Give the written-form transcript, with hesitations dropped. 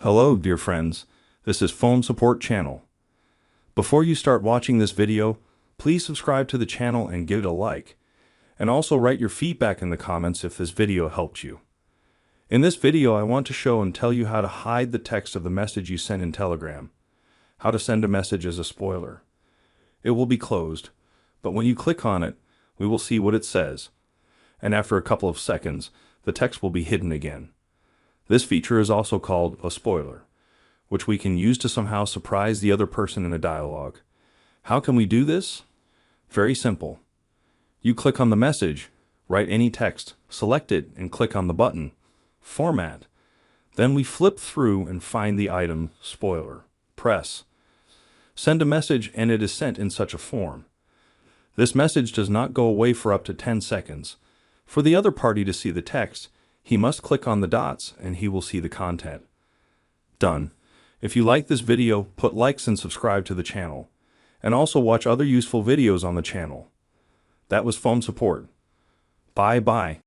Hello, dear friends. This is Phone Support Channel. Before you start watching this video, please subscribe to the channel and give it a like. And also write your feedback in the comments if this video helped you. In this video, I want to show and tell you how to hide the text of the message you sent in Telegram. How to send a message as a spoiler. It will be closed, but when you click on it, we will see what it says. And after a couple of seconds, the text will be hidden again. This feature is also called a spoiler, which we can use to somehow surprise the other person in a dialogue. How can we do this? Very simple. You click on the message, write any text, select it, and click on the button, Format. Then we flip through and find the item Spoiler. Press. Send a message and it is sent in such a form. This message does not go away for up to 10 seconds. For the other party to see the text, he must click on the dots and he will see the content. Done. If you like this video, put likes and subscribe to the channel. And also watch other useful videos on the channel. That was Phone Support. Bye bye.